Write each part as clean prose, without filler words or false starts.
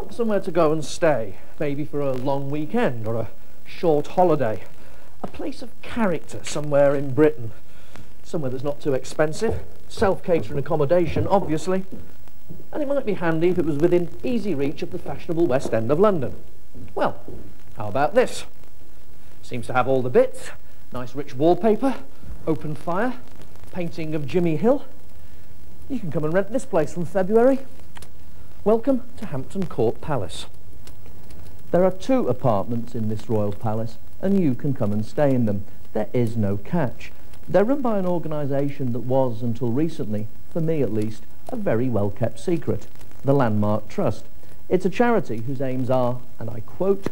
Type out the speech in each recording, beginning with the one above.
want somewhere to go and stay, maybe for a long weekend or a short holiday. A place of character somewhere in Britain. Somewhere that's not too expensive, self-catering accommodation, obviously. And it might be handy if it was within easy reach of the fashionable West End of London. Well, how about this? Seems to have all the bits. Nice rich wallpaper, open fire, painting of Jimmy Hill. You can come and rent this place from February. Welcome to Hampton Court Palace. There are 2 apartments in this royal palace, and you can come and stay in them. There is no catch. They're run by an organisation that was, until recently, for me at least, a very well-kept secret, the Landmark Trust. It's a charity whose aims are, and I quote,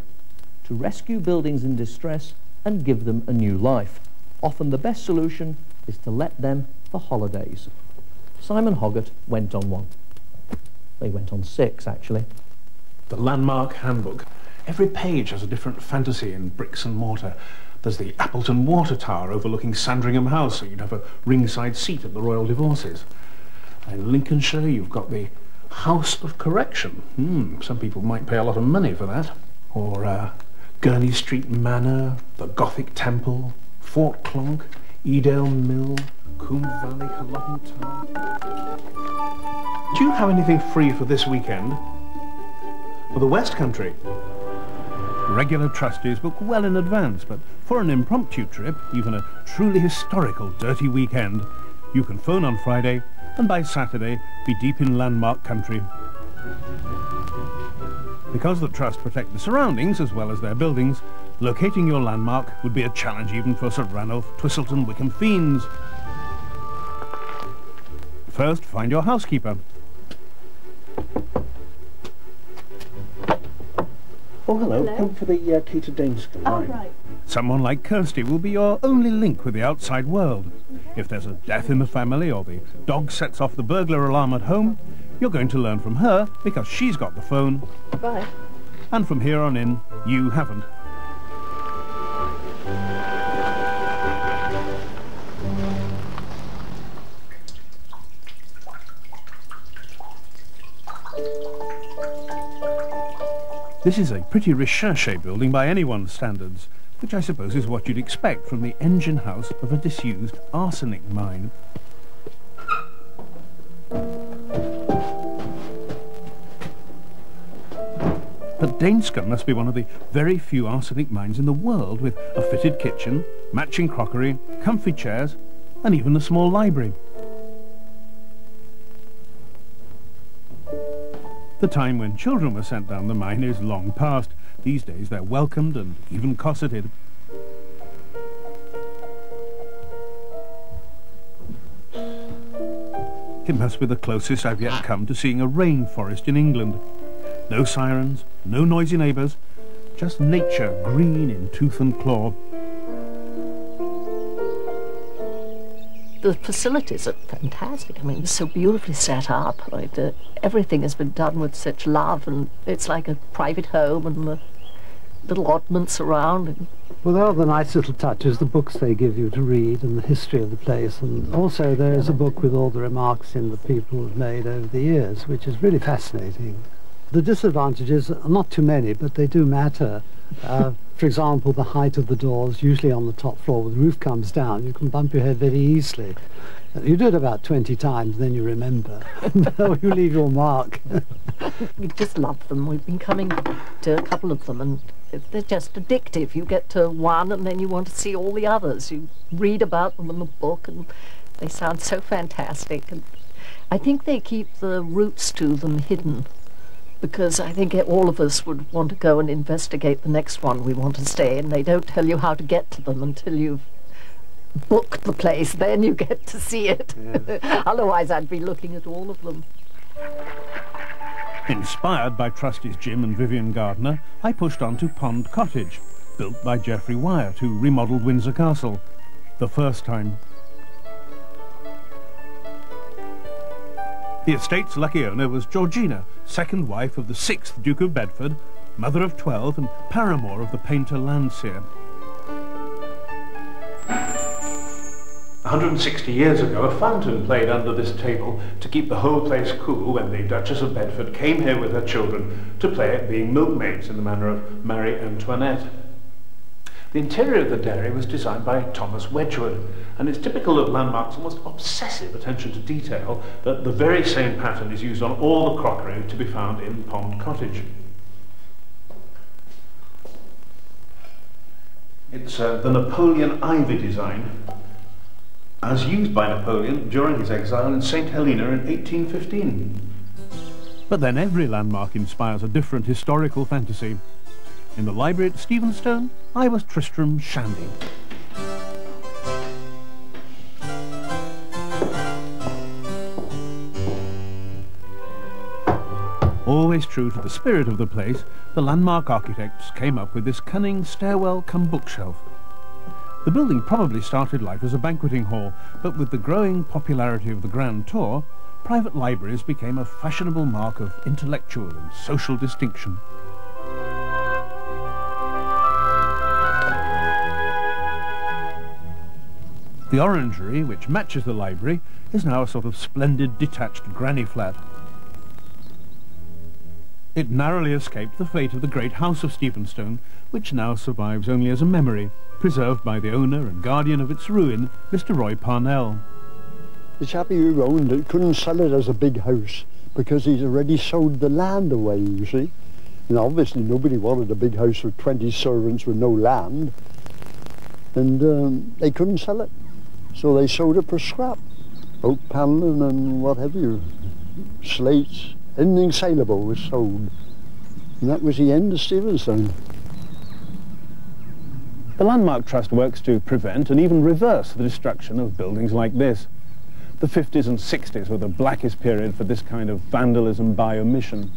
to rescue buildings in distress and give them a new life. Often the best solution is to let them for holidays. Simon Hoggart went on one. They went on 6, actually. The Landmark Handbook. Every page has a different fantasy in bricks and mortar. There's the Appleton Water Tower overlooking Sandringham House, so you'd have a ringside seat at the royal divorces. In Lincolnshire, you've got the House of Correction. Some people might pay a lot of money for that. Or Gurney Street Manor, the Gothic Temple, Fort Clonk, Edale Mill, Coombe Valley, Culloden Tower. Do you have anything free for this weekend? For the West Country? Regular trustees book well in advance, but for an impromptu trip, even a truly historical dirty weekend, you can phone on Friday and by Saturday be deep in landmark country. Because the Trust protect the surroundings as well as their buildings, locating your landmark would be a challenge even for Sir Ranulph Twistleton Wickham fiends. First, find your housekeeper. Oh, hello. Come for the key to Danescombe. Oh, right. Someone like Kirsty will be your only link with the outside world. If there's a death in the family or the dog sets off the burglar alarm at home, you're going to learn from her because she's got the phone. Bye. And from here on in, you haven't. This is a pretty recherche building by anyone's standards, which I suppose is what you'd expect from the engine house of a disused arsenic mine. But Danescombe must be one of the very few arsenic mines in the world with a fitted kitchen, matching crockery, comfy chairs, and even a small library. The time when children were sent down the mine is long past. These days they're welcomed and even cosseted. It must be the closest I've yet come to seeing a rainforest in England. No sirens, no noisy neighbours, just nature green in tooth and claw. The facilities are fantastic. I mean, it's so beautifully set up. Like, everything has been done with such love, and it's like a private home, and the little oddments around. Well, there are the nice little touches, the books they give you to read, and the history of the place, and also there is a book with all the remarks in that people have made over the years, which is really fascinating. The disadvantages are not too many, but they do matter. For example, the height of the doors, usually on the top floor, when the roof comes down, you can bump your head very easily. You do it about 20 times, then you remember. You leave your mark. We just love them. We've been coming to a couple of them, and they're just addictive. You get to one, and then you want to see all the others. You read about them in the book, and they sound so fantastic. And I think they keep the roots to them hidden, because I think all of us would want to go and investigate the next one we want to stay, and they don't tell you how to get to them until you've booked the place. Then you get to see it. Yeah. Otherwise I'd be looking at all of them. Inspired by trustees Jim and Vivian Gardner, I pushed on to Pond Cottage, built by Geoffrey Wyatt, who remodelled Windsor Castle. The first time. The estate's lucky owner was Georgina, second wife of the 6th Duke of Bedford, mother of 12 and paramour of the painter Landseer. 160 years ago, a fountain played under this table to keep the whole place cool when the Duchess of Bedford came here with her children to play at being milkmaids in the manner of Marie Antoinette. The interior of the dairy was designed by Thomas Wedgwood, and it's typical of Landmark's almost obsessive attention to detail that the very same pattern is used on all the crockery to be found in Pond Cottage. It's the Napoleon ivy design, as used by Napoleon during his exile in St. Helena in 1815. But then every landmark inspires a different historical fantasy. In the library at Stephenstone, I was Tristram Shandy. Always true to the spirit of the place, the landmark architects came up with this cunning stairwell-cum-bookshelf. The building probably started life as a banqueting hall, but with the growing popularity of the Grand Tour, private libraries became a fashionable mark of intellectual and social distinction. The orangery, which matches the library, is now a sort of splendid detached granny flat. It narrowly escaped the fate of the great house of Stephenstone, which now survives only as a memory, preserved by the owner and guardian of its ruin, Mr. Roy Parnell. The chappie who owned it couldn't sell it as a big house because he'd already sold the land away, you see. And obviously nobody wanted a big house with 20 servants with no land. And they couldn't sell it. So they sold it for scrap. Oak panelling and what have you. Slates, anything saleable was sold. And that was the end of Stephenstone. The Landmark Trust works to prevent and even reverse the destruction of buildings like this. The 50s and 60s were the blackest period for this kind of vandalism by omission.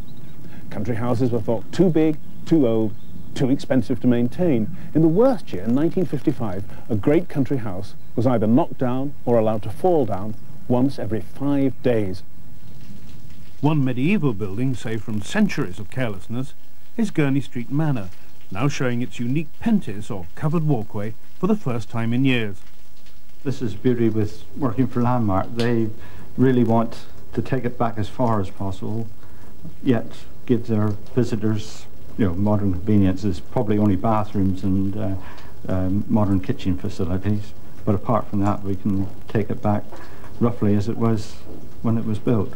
Country houses were thought too big, too old, too expensive to maintain. In the worst year, in 1955, a great country house was either knocked down or allowed to fall down once every 5 days. One medieval building, saved from centuries of carelessness, is Gurney Street Manor, now showing its unique pentis or covered walkway for the first time in years. This is beauty with working for Landmark. They really want to take it back as far as possible, yet give their visitors, modern conveniences, probably only bathrooms and modern kitchen facilities. But apart from that, we can take it back roughly as it was when it was built.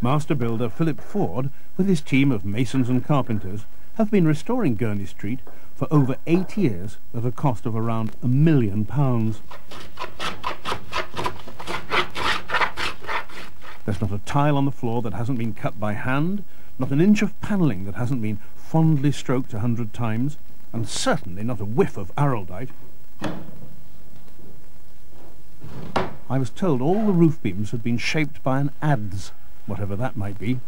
Master builder Philip Ford, with his team of masons and carpenters, have been restoring Gurney Street for over 8 years at a cost of around £1 million. There's not a tile on the floor that hasn't been cut by hand, not an inch of panelling that hasn't been fondly stroked 100 times, and certainly not a whiff of araldite. I was told all the roof beams had been shaped by an adze, whatever that might be.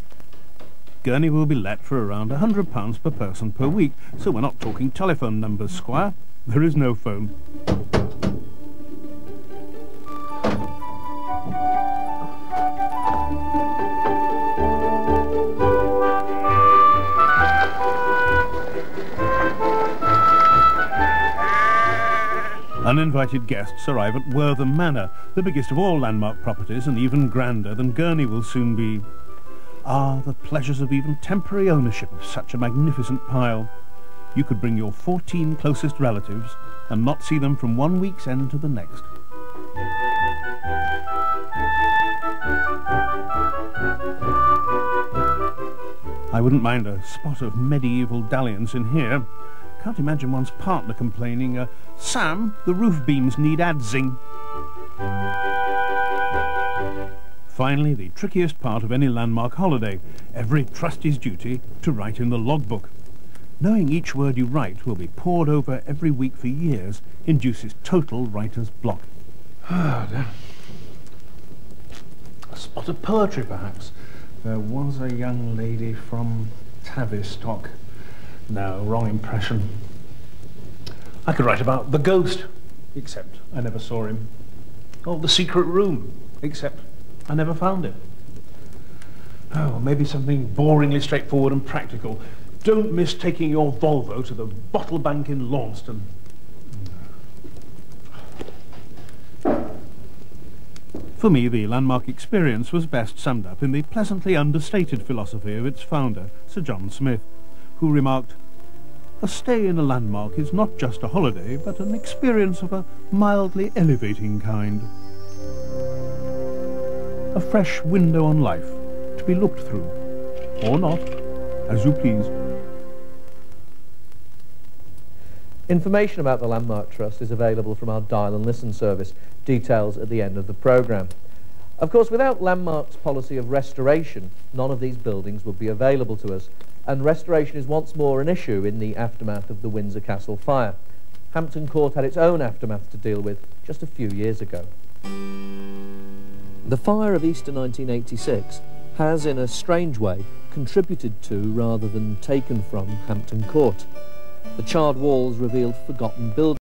Gurney will be let for around £100 per person per week, so we're not talking telephone numbers, Squire. There is no phone. Uninvited guests arrive at Wortham Manor, the biggest of all Landmark properties and even grander than Gurney will soon be. Ah, the pleasures of even temporary ownership of such a magnificent pile. You could bring your 14 closest relatives and not see them from one week's end to the next. I wouldn't mind a spot of medieval dalliance in here. Can't imagine one's partner complaining, Sam, the roof beams need adzing. Finally, the trickiest part of any Landmark holiday, every trustee's duty to write in the logbook. Knowing each word you write will be pored over every week for years induces total writer's block. A spot of poetry, perhaps. There was a young lady from Tavistock. No, wrong impression. I could write about the ghost, except I never saw him. Or the secret room, except I never found it. Oh, maybe something boringly straightforward and practical. Don't miss taking your Volvo to the bottle bank in Launceston. For me, the landmark experience was best summed up in the pleasantly understated philosophy of its founder, Sir John Smith, who remarked, "A stay in a landmark is not just a holiday, but an experience of a mildly elevating kind. A fresh window on life, to be looked through, or not, as you please." Information about the Landmark Trust is available from our Dial and Listen service, details at the end of the programme. Of course, without Landmark's policy of restoration, none of these buildings would be available to us, and restoration is once more an issue in the aftermath of the Windsor Castle fire. Hampton Court had its own aftermath to deal with just a few years ago. The fire of Easter 1986 has, in a strange way, contributed to, rather than taken from, Hampton Court. The charred walls revealed forgotten buildings.